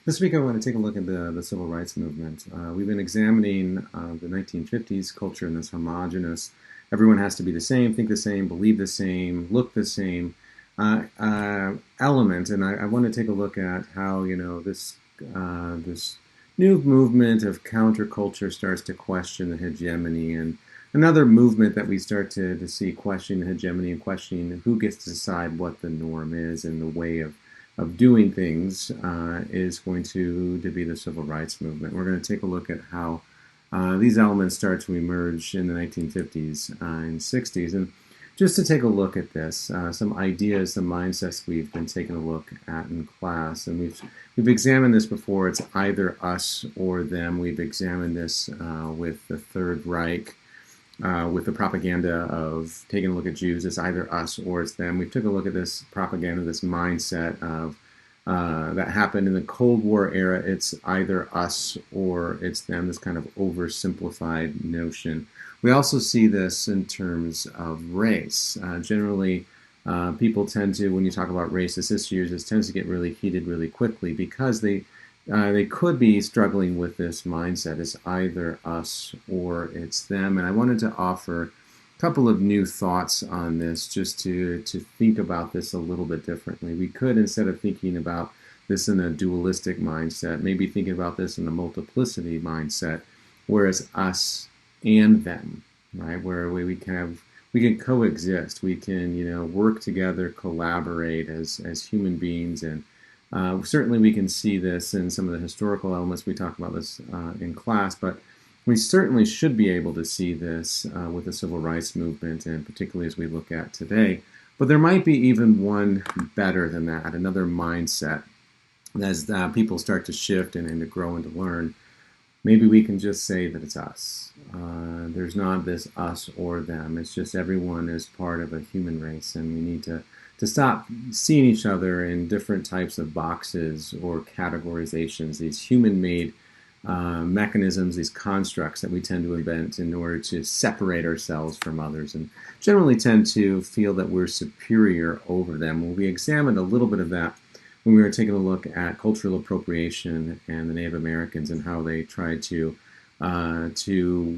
This week I want to take a look at the civil rights movement. We've been examining the 1950s culture in this homogenous, everyone has to be the same, think the same, believe the same, look the same element. And I want to take a look at how, this new movement of counterculture starts to question the hegemony, and another movement that we start to see questioning the hegemony and questioning who gets to decide what the norm is and the way of doing things is going to be the civil rights movement. We're going to take a look at how these elements start to emerge in the 1950s and 60s. And just to take a look at this, some ideas, some mindsets we've been taking a look at in class. And we've examined this before. It's either us or them. We've examined this with the Third Reich, with the propaganda of taking a look at Jews. It's either us or it's them. We took a look at this propaganda, this mindset of that happened in the Cold War era. It's either us or it's them, this kind of oversimplified notion. We also see this in terms of race. Generally, people tend to, when you talk about racist issues, it tends to get really heated really quickly because they could be struggling with this mindset. It's either us or it's them. And I wanted to offer a couple of new thoughts on this just to think about this a little bit differently. We could, instead of thinking about this in a dualistic mindset, maybe thinking about this in a multiplicity mindset, where it's us and them, right? Where we can coexist. We can, work together, collaborate as human beings. And certainly we can see this in some of the historical elements. We talk about this in class, but we certainly should be able to see this with the civil rights movement, and particularly as we look at today. But there might be even one better than that, another mindset. As people start to shift and to grow and to learn, maybe we can just say that it's us. There's not this us or them. It's just everyone is part of a human race, and we need to stop seeing each other in different types of boxes or categorizations, these human-made mechanisms, these constructs that we tend to invent in order to separate ourselves from others, and generally tend to feel that we're superior over them. Well, we examined a little bit of that when we were taking a look at cultural appropriation and the Native Americans and how they tried to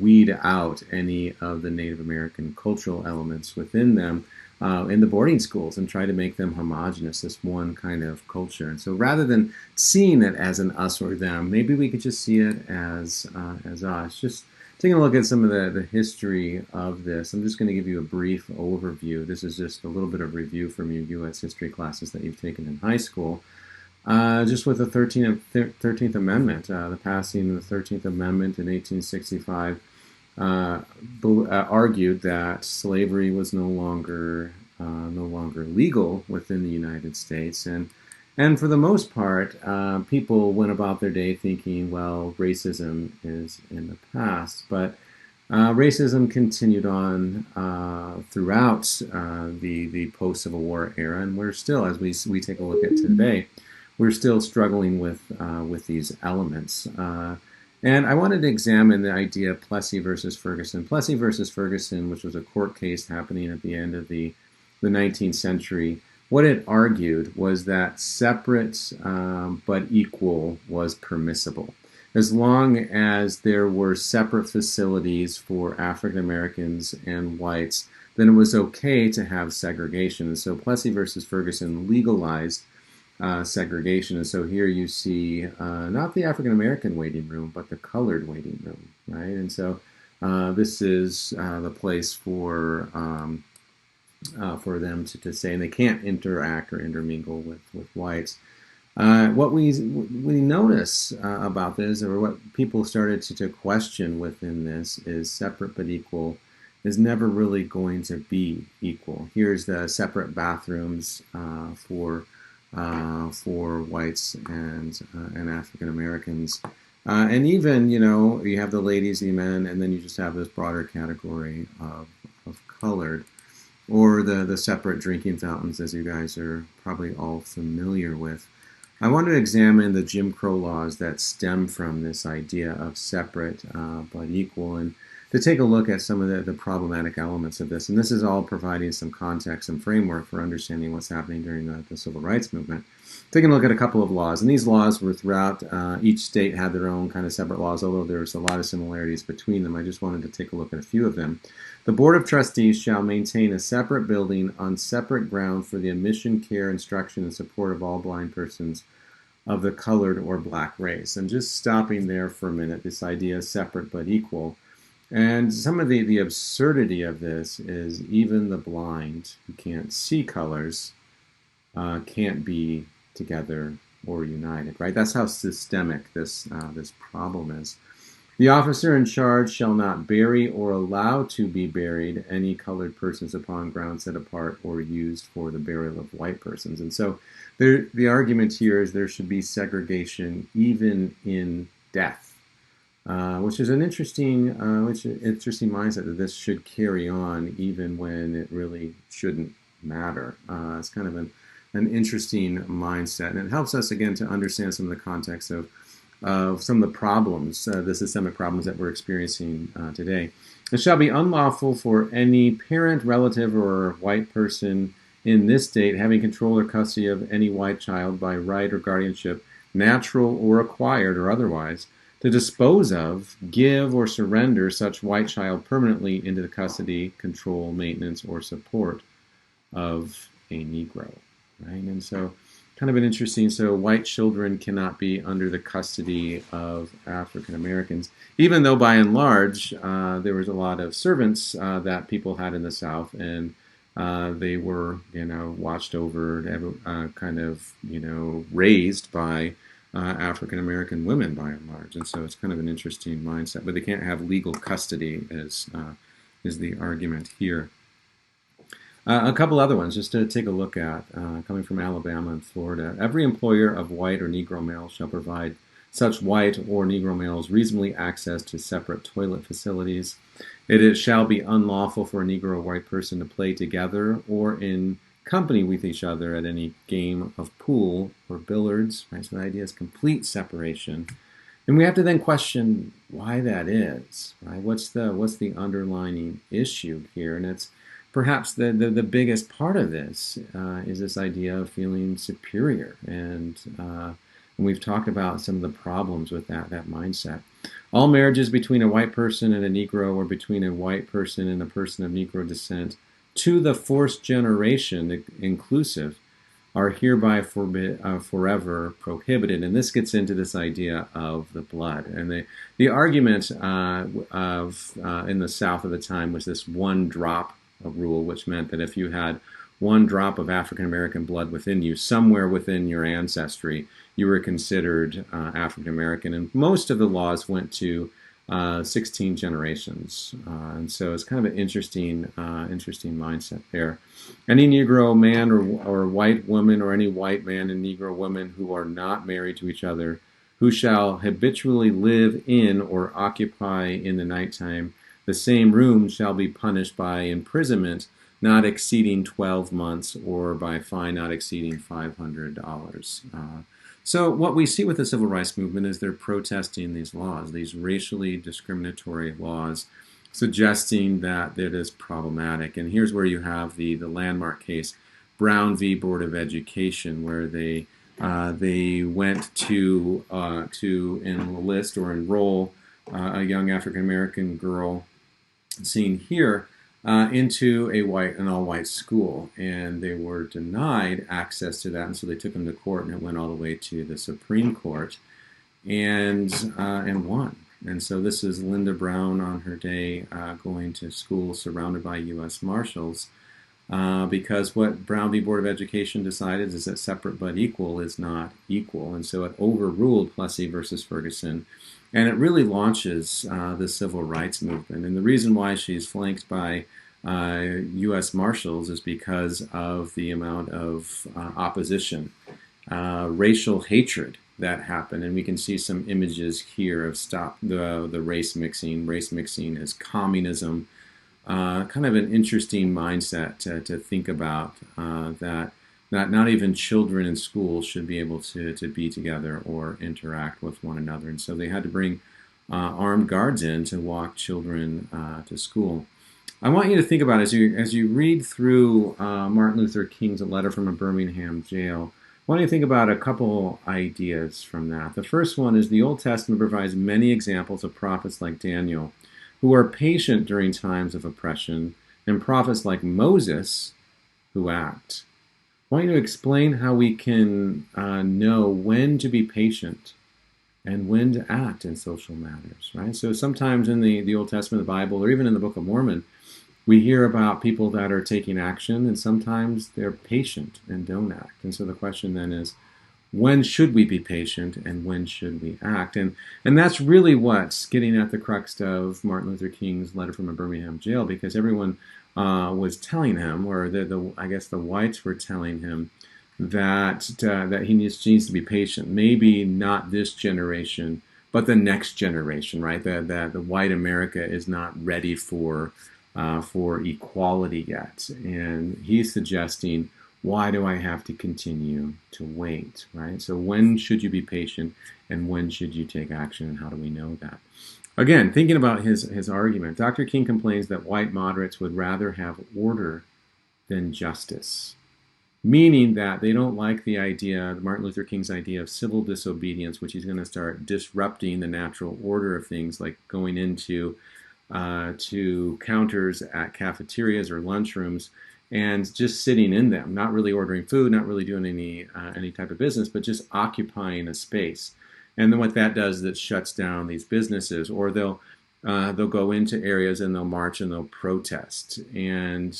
weed out any of the Native American cultural elements within them in the boarding schools and try to make them homogenous, this one kind of culture. And so rather than seeing it as an us or them, maybe we could just see it as us. Just taking a look at some of the history of this, I'm just going to give you a brief overview. This is just a little bit of review from your U.S. history classes that you've taken in high school. Just with the 13th Amendment, the passing of the 13th Amendment in 1865, argued that slavery was no longer legal within the United States, and for the most part, people went about their day thinking, well, racism is in the past, but racism continued on throughout the post-Civil War era, and we're still, as we take a look at today, we're still struggling with these elements. And I wanted to examine the idea of Plessy versus Ferguson. Plessy versus Ferguson, which was a court case happening at the end of the 19th century, what it argued was that separate but equal was permissible. As long as there were separate facilities for African Americans and whites, then it was okay to have segregation. And so Plessy versus Ferguson legalized segregation. And so here you see not the African American waiting room, but the colored waiting room, right? And so this is the place for them to say, and they can't interact or intermingle with whites. What we notice about this, or what people started to question within this, is separate but equal is never really going to be equal. Here's the separate bathrooms for whites and African Americans, and even you have the ladies, the men, and then you just have this broader category of colored, or the separate drinking fountains, as you guys are probably all familiar with. I want to examine the Jim Crow laws that stem from this idea of separate but equal, and to take a look at some of the problematic elements of this. And this is all providing some context and framework for understanding what's happening during the civil rights movement. taking a look at a couple of laws. And these laws were throughout, each state had their own kind of separate laws, although there's a lot of similarities between them. I just wanted to take a look at a few of them. The Board of Trustees shall maintain a separate building on separate ground for the admission, care, instruction, and support of all blind persons of the colored or black race. And just stopping there for a minute, this idea of separate but equal. And some of the absurdity of this is even the blind who can't see colors can't be together or united, right? That's how systemic this problem is. The officer in charge shall not bury or allow to be buried any colored persons upon ground set apart or used for the burial of white persons. And so the argument here is there should be segregation even in death, which is an interesting mindset that this should carry on even when it really shouldn't matter. It's kind of an interesting mindset, and it helps us again to understand some of the context of some of the problems, the systemic problems that we're experiencing today. It shall be unlawful for any parent, relative, or white person in this state having control or custody of any white child by right or guardianship, natural or acquired or otherwise, to dispose of, give, or surrender such white child permanently into the custody, control, maintenance, or support of a Negro. Right? And so kind of an interesting, so white children cannot be under the custody of African Americans, even though by and large there was a lot of servants that people had in the South, and they were, watched over, kind of, raised by African American women by and large, and so it's kind of an interesting mindset. But they can't have legal custody, is the argument here. A couple other ones just to take a look at, coming from Alabama and Florida. Every employer of white or Negro males shall provide such white or Negro males reasonably access to separate toilet facilities. It shall be unlawful for a Negro or white person to play together or in company with each other at any game of pool or billiards. Right? So the idea is complete separation. And we have to then question why that is. Right? What's the underlying issue here? And it's perhaps the biggest part of this is this idea of feeling superior, and we've talked about some of the problems with that mindset. All marriages between a white person and a Negro, or between a white person and a person of Negro descent, to the fourth generation inclusive, are hereby forever prohibited. And this gets into this idea of the blood. And the argument in the South at the time was this one drop rule, which meant that if you had one drop of African American blood within you, somewhere within your ancestry, you were considered African American. And most of the laws went to 16 generations, and so it's kind of an interesting mindset there. Any Negro man or white woman, or any white man and Negro woman who are not married to each other, who shall habitually live in or occupy in the nighttime the same room, shall be punished by imprisonment not exceeding 12 months or by fine not exceeding $500. So what we see with the civil rights movement is they're protesting these laws, these racially discriminatory laws, suggesting that it is problematic. And here's where you have the landmark case, Brown v. Board of Education, where they went to enlist or enroll a young African American girl, seen here, into an all-white school, and they were denied access to that, and so they took them to court, and it went all the way to the Supreme Court, and won. And so this is Linda Brown on her day going to school surrounded by U.S. Marshals, because what Brown v. Board of Education decided is that separate but equal is not equal, and so it overruled Plessy versus Ferguson. And it really launches the civil rights movement. And the reason why she's flanked by U.S. Marshals is because of the amount of opposition, racial hatred that happened. And we can see some images here of stop the race mixing. Race mixing is communism. Kind of an interesting mindset to think about, that not even children in school should be able to be together or interact with one another. And so they had to bring armed guards in to walk children to school. I want you to think about, as you read through Martin Luther King's A Letter from a Birmingham Jail, Why don't you think about a couple ideas from that? The first one is the Old Testament provides many examples of prophets like Daniel who are patient during times of oppression, and prophets like Moses who act. I want you to explain how we can know when to be patient and when to act in social matters, right? So sometimes in the Old Testament, the Bible, or even in the Book of Mormon, we hear about people that are taking action, and sometimes they're patient and don't act. And so the question then is, when should we be patient and when should we act? And that's really what's getting at the crux of Martin Luther King's letter from a Birmingham jail, because everyone was telling him, or I guess the whites were telling him, that he needs to be patient. Maybe not this generation, but the next generation, right? That the white America is not ready for equality yet, and he's suggesting, why do I have to continue to wait, right? So when should you be patient, and when should you take action, and how do we know that? Again, thinking about his argument, Dr. King complains that white moderates would rather have order than justice, meaning that they don't like the idea, Martin Luther King's idea of civil disobedience, which he's going to start disrupting the natural order of things, like going into to counters at cafeterias or lunchrooms and just sitting in them, not really ordering food, not really doing any type of business, but just occupying a space. And then what that does is it shuts down these businesses, or they'll go into areas and they'll march and they'll protest. And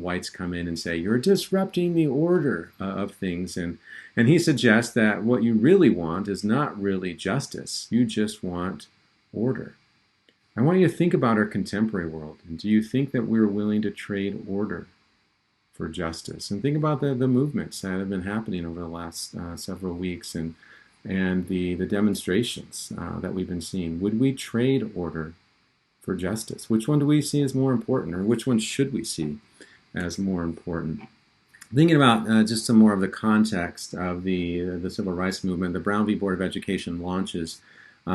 whites come in and say, you're disrupting the order of things. And he suggests that what you really want is not really justice. You just want order. I want you to think about our contemporary world. And do you think that we're willing to trade order for justice? And think about the movements that have been happening over the last several weeks, and the demonstrations that we've been seeing. Would we trade order for justice? Which one do we see as more important, or which one should we see as more important? Thinking about just some more of the context of the civil rights movement, the Brown v. Board of Education launches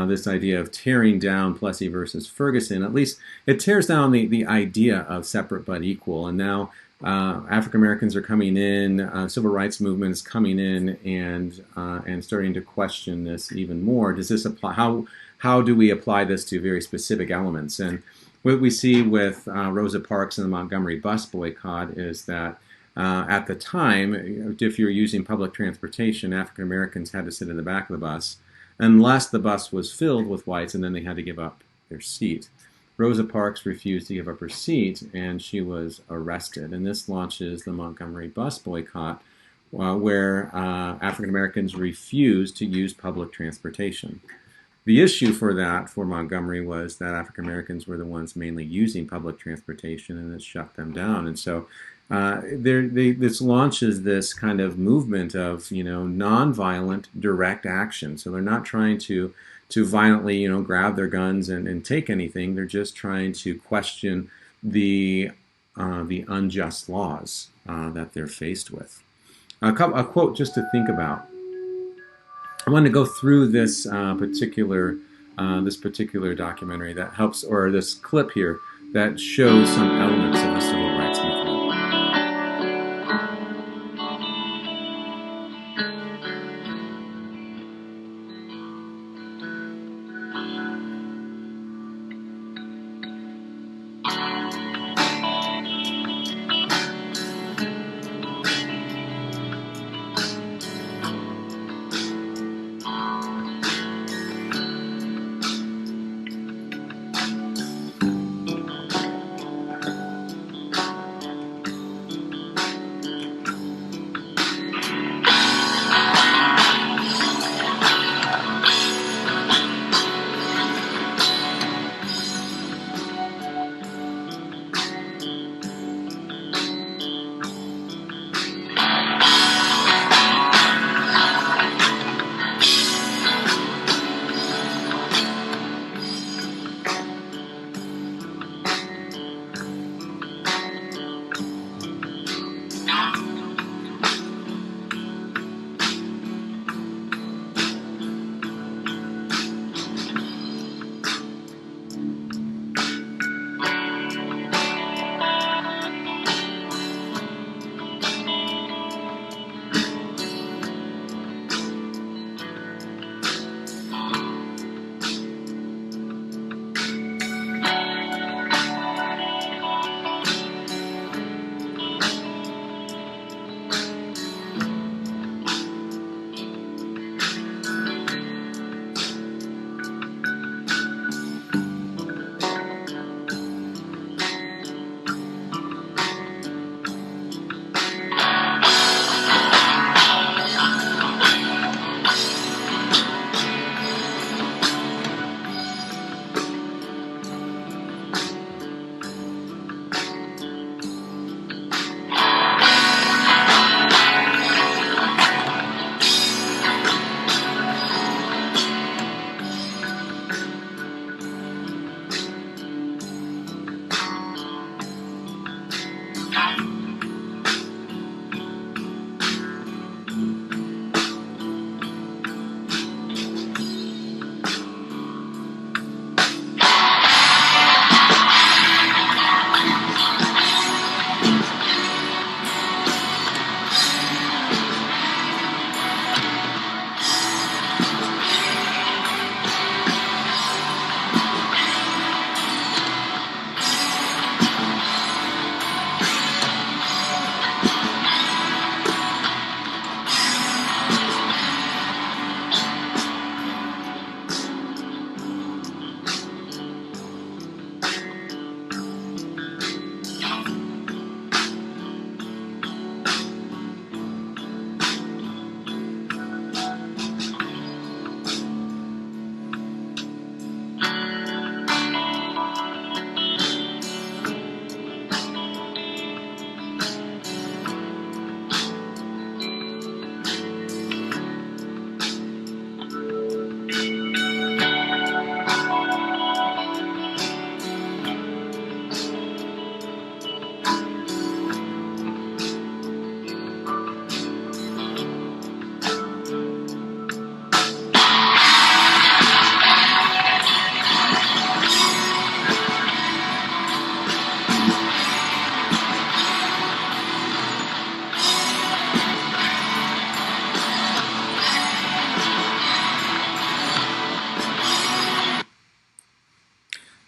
this idea of tearing down Plessy versus Ferguson. At least it tears down the idea of separate but equal. And now African Americans are coming in, civil rights movement is coming in, and starting to question this even more. Does this apply? How do we apply this to very specific elements? And what we see with Rosa Parks and the Montgomery bus boycott is that at the time, if you're using public transportation, African Americans had to sit in the back of the bus unless the bus was filled with whites, and then they had to give up their seat. Rosa Parks refused to give up her seat, and she was arrested. And this launches the Montgomery bus boycott, where African Americans refused to use public transportation. The issue for Montgomery was that African Americans were the ones mainly using public transportation, and it shut them down. And so this launches this kind of movement of nonviolent direct action. So they're not trying to violently grab their guns and take anything. They're just trying to question the unjust laws that they're faced with. A quote just to think about. I want to go through this particular documentary that helps, or this clip here that shows some elements of the civil rights movement.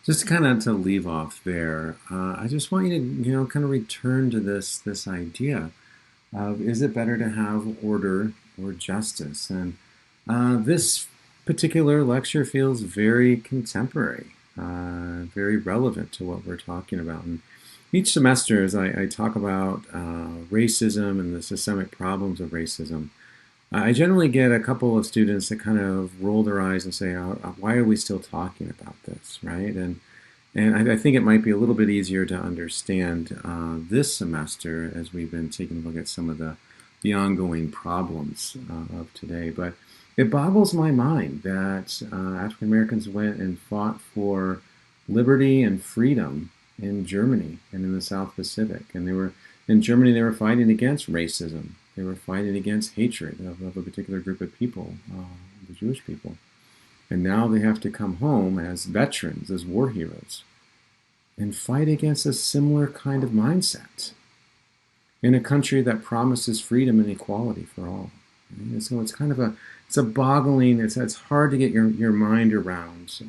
Just kind of to leave off there, I just want you to, kind of return to this idea of, is it better to have order or justice? And this particular lecture feels very contemporary, very relevant to what we're talking about. And each semester, as I talk about racism and the systemic problems of racism, I generally get a couple of students that kind of roll their eyes and say, "Why are we still talking about this?" Right? And I think it might be a little bit easier to understand this semester as we've been taking a look at some of the ongoing problems of today. But it boggles my mind that African Americans went and fought for liberty and freedom in Germany and in the South Pacific. And in Germany, they were fighting against racism. They were fighting against hatred of a particular group of people, the Jewish people. And now they have to come home as veterans, as war heroes, and fight against a similar kind of mindset in a country that promises freedom and equality for all. And so it's kind of it's a boggling, it's hard to get your mind around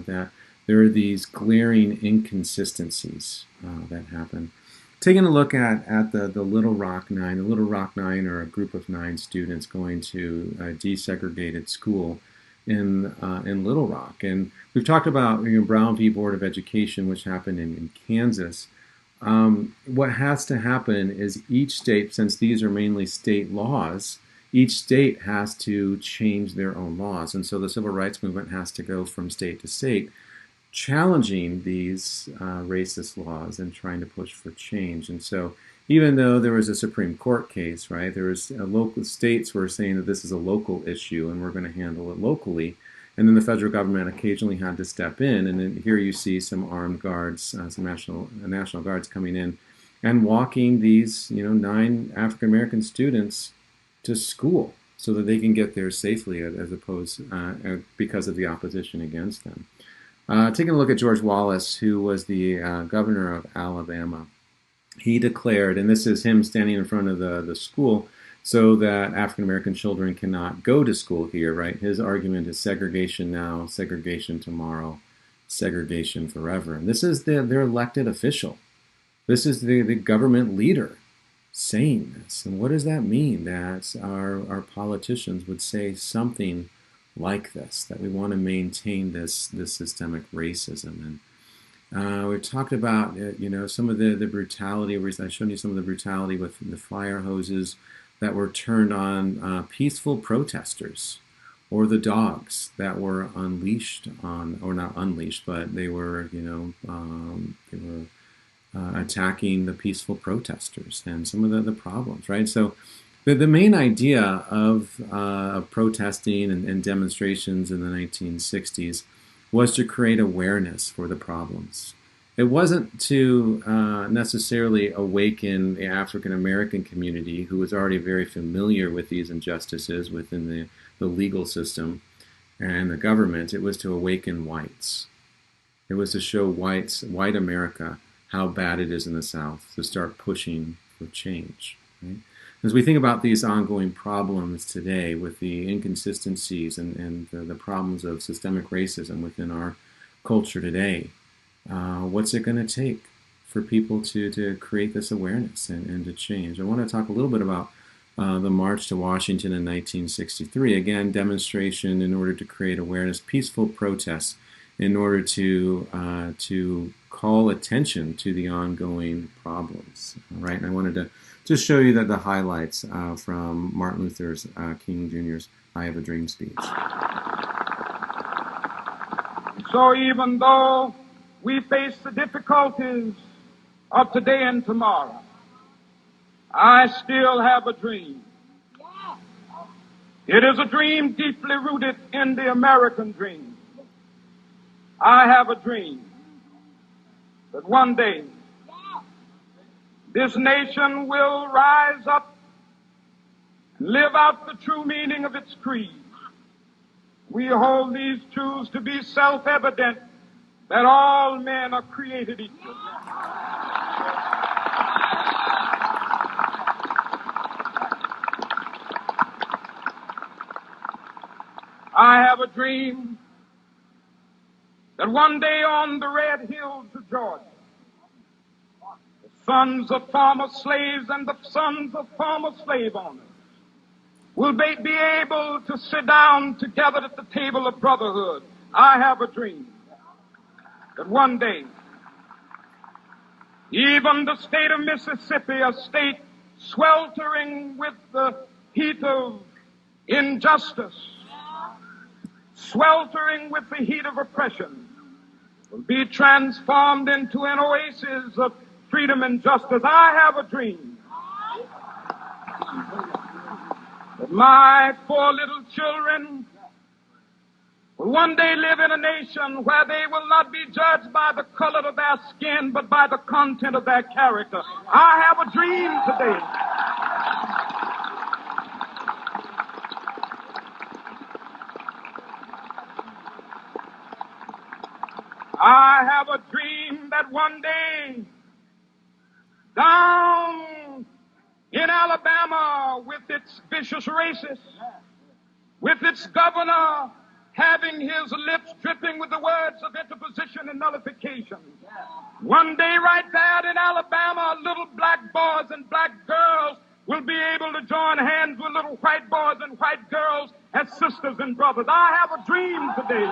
that there are these glaring inconsistencies that happen. Taking a look at the Little Rock Nine. The Little Rock Nine are a group of 9 students going to a desegregated school in Little Rock, and we've talked about Brown v. Board of Education, which happened in Kansas. What has to happen is each state, since these are mainly state laws, each state has to change their own laws, and so the civil rights movement has to go from state to state, challenging these racist laws and trying to push for change. And so even though there was a Supreme Court case, right, there was local states were saying that this is a local issue and we're going to handle it locally. And then the federal government occasionally had to step in. And then here you see some armed guards, some national guards coming in and walking these, 9 African American students to school so that they can get there safely, as opposed because of the opposition against them. Taking a look at George Wallace, who was the governor of Alabama, he declared, and this is him standing in front of the school so that African American children cannot go to school here, right? His argument is segregation now, segregation tomorrow, segregation forever. And this is their elected official. This is the government leader saying this. And what does that mean? That our politicians would say something like this, that we want to maintain this systemic racism. And we talked about some of the brutality. I showed you some of the brutality with the fire hoses that were turned on peaceful protesters, or the dogs that were unleashed on, or not unleashed, but they were attacking the peaceful protesters, and some of the problems, right? So the main idea of protesting and demonstrations in the 1960s was to create awareness for the problems. It wasn't to necessarily awaken the African American community, who was already very familiar with these injustices within the legal system and the government. It was to awaken whites. It was to show white America how bad it is in the South, to start pushing for change. Right? As we think about these ongoing problems today with the inconsistencies and the problems of systemic racism within our culture today, what's it going to take for people to create this awareness and to change? I want to talk a little bit about the March to Washington in 1963. Again, demonstration in order to create awareness, peaceful protests in order to call attention to the ongoing problems. Right? And I wanted to just show you that the highlights from Martin Luther King Jr.'s "I Have a Dream" speech. So even though we face the difficulties of today and tomorrow, I still have a dream. It is a dream deeply rooted in the American dream. I have a dream that one day this nation will rise up and live out the true meaning of its creed. We hold these truths to be self-evident, that all men are created equal. I have a dream that one day on the red hills of Georgia, the sons of former slaves and the sons of former slave owners will be able to sit down together at the table of brotherhood. I have a dream that one day, even the state of Mississippi, a state sweltering with the heat of injustice, sweltering with the heat of oppression, will be transformed into an oasis of freedom and justice. I have a dream that my 4 little children will one day live in a nation where they will not be judged by the color of their skin, but by the content of their character. I have a dream today. I have a dream that one day, down in Alabama, with its vicious racists, with its governor having his lips dripping with the words of interposition and nullification, one day right there in Alabama, little black boys and black girls will be able to join hands with little white boys and white girls as sisters and brothers. I have a dream today.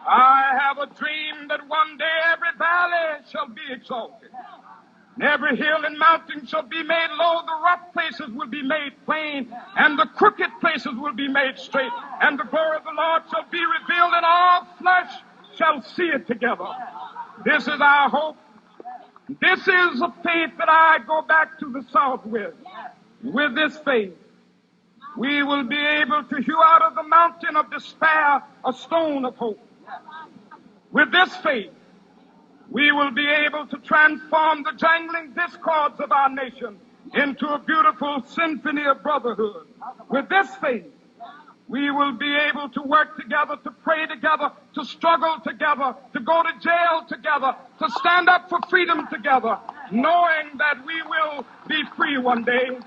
I have a dream that one day every valley shall be exalted, and every hill and mountain shall be made low. The rough places will be made plain, and the crooked places will be made straight, and the glory of the Lord shall be revealed, and all flesh shall see it together. This is our hope. This is a faith that I go back to the South with. With this faith, we will be able to hew out of the mountain of despair a stone of hope. With this faith, we will be able to transform the jangling discords of our nation into a beautiful symphony of brotherhood. With this faith, we will be able to work together, to pray together, to struggle together, to go to jail together, to stand up for freedom together, knowing that we will be free one day.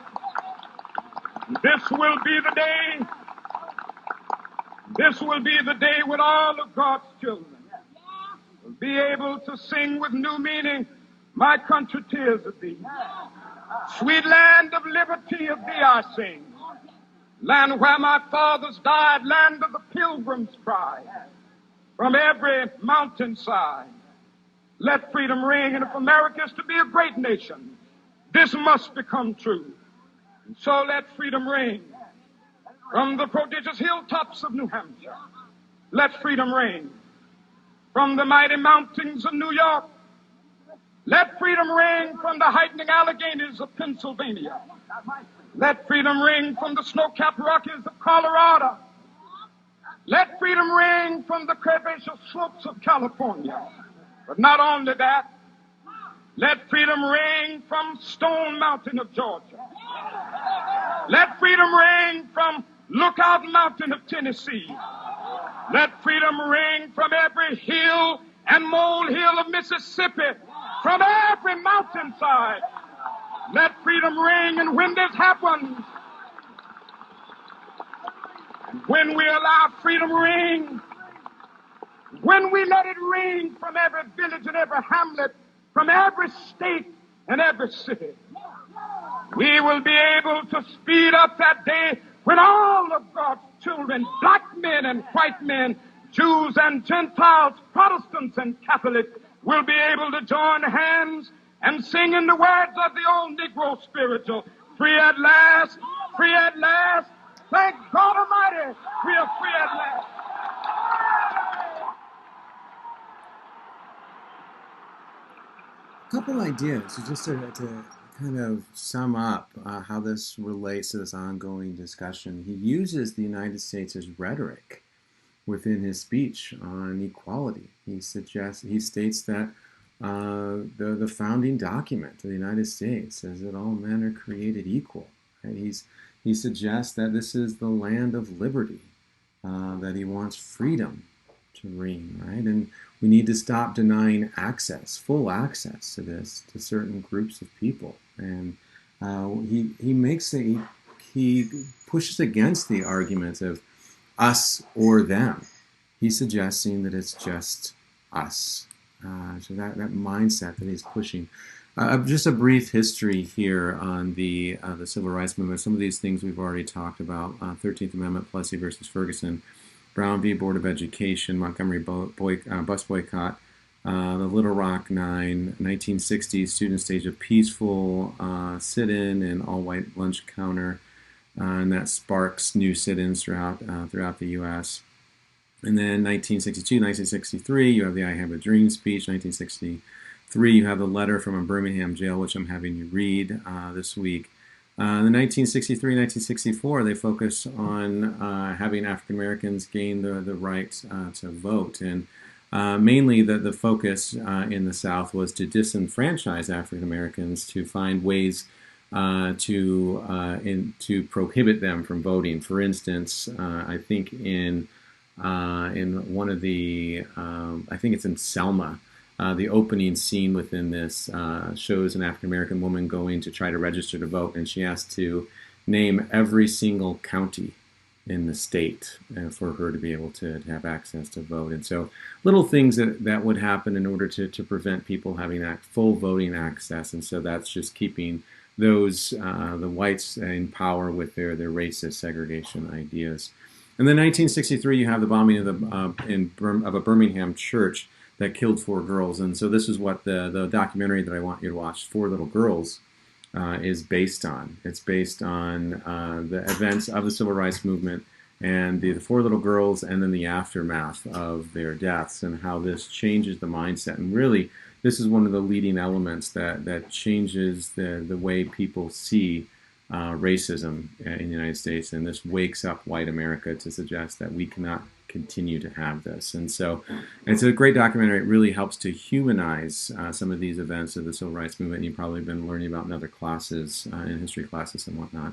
This will be the day. This will be the day when all of God's children will be able to sing with new meaning, "My country, tears of thee. Sweet land of liberty, of thee I sing. Land where my fathers died, land of the pilgrim's pride. From every mountainside, let freedom ring. And if America is to be a great nation, this must become true. And so let freedom ring. From the prodigious hilltops of New Hampshire, let freedom ring. From the mighty mountains of New York, let freedom ring. From the heightening Alleghenies of Pennsylvania, let freedom ring. From the snow-capped Rockies of Colorado, let freedom ring. From the curvaceous slopes of California. But not only that, let freedom ring from Stone Mountain of Georgia. Let freedom ring from Lookout Mountain of Tennessee. Let freedom ring from every hill and molehill of Mississippi, from every mountainside. Let freedom ring. And when this happens, when we allow freedom ring, when we let it ring from every village and every hamlet, from every state and every city, we will be able to speed up that day when all of God's children, black men and white men, Jews and Gentiles, Protestants and Catholics, will be able to join hands and sing in the words of the old Negro spiritual, "Free at last, free at last. Thank God Almighty, we are free at last." A couple ideas, just to kind of sum up how this relates to this ongoing discussion. He uses the United States as rhetoric within his speech on equality. He states that the founding document of the United States says that all men are created equal. Right? He suggests that this is the land of liberty, that he wants freedom to reign, right? And we need to stop denying full access to this, to certain groups of people. And he makes a he pushes against the argument of us or them. He's suggesting that it's just us. So that mindset that he's pushing. Just a brief history here on the civil rights movement. Some of these things we've already talked about. 13th Amendment, Plessy versus Ferguson, Brown v. Board of Education, Montgomery bus boycott, the Little Rock Nine, 1960s students stage a peaceful sit-in and all-white lunch counter, and that sparks new sit-ins throughout the U.S. And then 1962, 1963, you have the I Have a Dream speech. 1963, you have the letter from a Birmingham jail, which I'm having you read this week. In 1963, 1964, they focus on having African Americans gain the right to vote. And mainly the focus in the South was to disenfranchise African Americans, to find ways to prohibit them from voting. For instance, I think in one of the, I think it's in Selma, the opening scene within this shows an African American woman going to try to register to vote, and she has to name every single county in the state for her to be able to have access to vote. And so little things that would happen in order to prevent people having full voting access. And so that's just keeping those, the whites in power with their racist segregation ideas. And then 1963, you have the bombing of a Birmingham church that killed 4 girls. And so this is what the documentary that I want you to watch, 4 Little Girls, is based on. It's based on the events of the Civil Rights Movement and the 4 little girls, and then the aftermath of their deaths, and how this changes the mindset. And really, this is one of the leading elements that changes the way people see racism in the United States, and this wakes up white America to suggest that we cannot continue to have this. And so it's a great documentary. It really helps to humanize some of these events of the Civil Rights Movement. You've probably been learning about in other classes, in history classes and whatnot.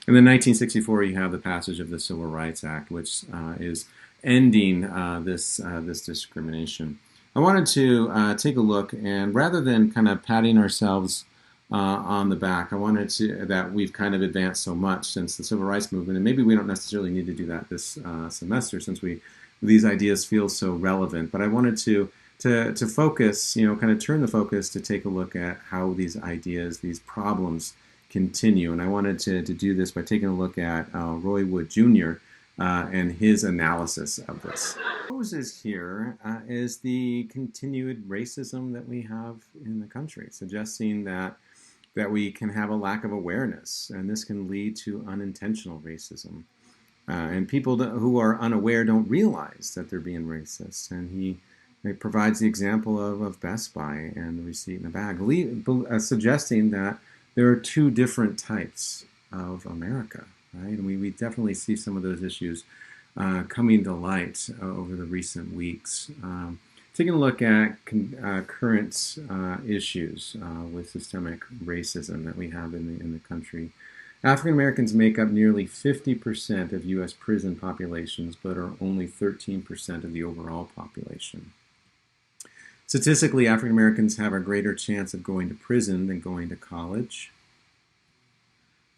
And then 1964, you have the passage of the Civil Rights Act, which is ending this discrimination. I wanted to take a look, and rather than kind of patting ourselves on the back, I wanted that we've kind of advanced so much since the Civil Rights Movement, and maybe we don't necessarily need to do that this semester since these ideas feel so relevant. But I wanted to focus, kind of turn the focus to take a look at how these ideas, these problems continue. And I wanted to do this by taking a look at Roy Wood Jr. And his analysis of this. What proposes here is the continued racism that we have in the country, suggesting that we can have a lack of awareness, and this can lead to unintentional racism. And people who are unaware don't realize that they're being racist. And he provides the example of Best Buy and the receipt in the bag, suggesting that there are 2 different types of America, right? And we definitely see some of those issues coming to light over the recent weeks. Taking a look at current issues with systemic racism that we have in the country. African Americans make up nearly 50% of U.S. prison populations, but are only 13% of the overall population. Statistically, African Americans have a greater chance of going to prison than going to college.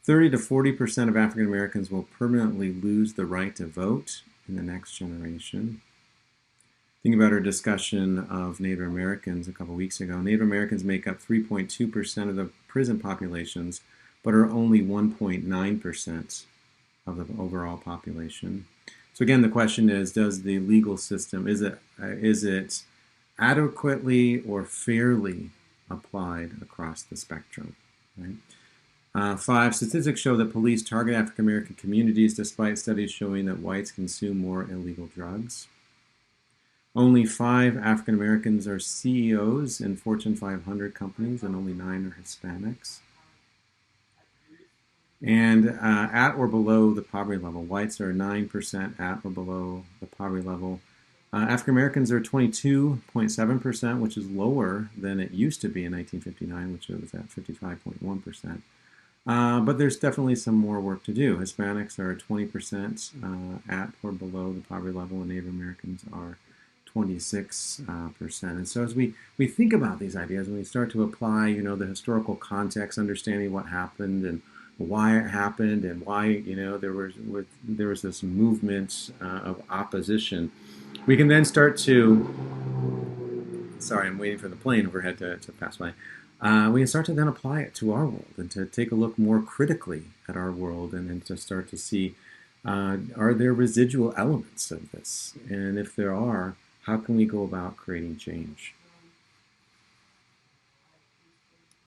30 to 40% of African Americans will permanently lose the right to vote in the next generation. Think about our discussion of Native Americans a couple weeks ago. Native Americans make up 3.2% of the prison populations, but are only 1.9% of the overall population. So again, the question is, does the legal system, is it adequately or fairly applied across the spectrum? Right? 5, statistics show that police target African American communities despite studies showing that whites consume more illegal drugs. Only 5 African Americans are CEOs in Fortune 500 companies, and only 9 are Hispanics. And at or below the poverty level, whites are 9% at or below the poverty level. African Americans are 22.7%, which is lower than it used to be in 1959, which was at 55.1%. But there's definitely some more work to do. Hispanics are 20% at or below the poverty level, and Native Americans are 26%. And so as we think about these ideas, and we start to apply, the historical context, understanding what happened, and why it happened and why there was this movement of opposition, we can then start to. Sorry, I'm waiting for the plane overhead to pass by. We can start to then apply it to our world and to take a look more critically at our world and then to start to see, are there residual elements of this? And if there are, how can we go about creating change?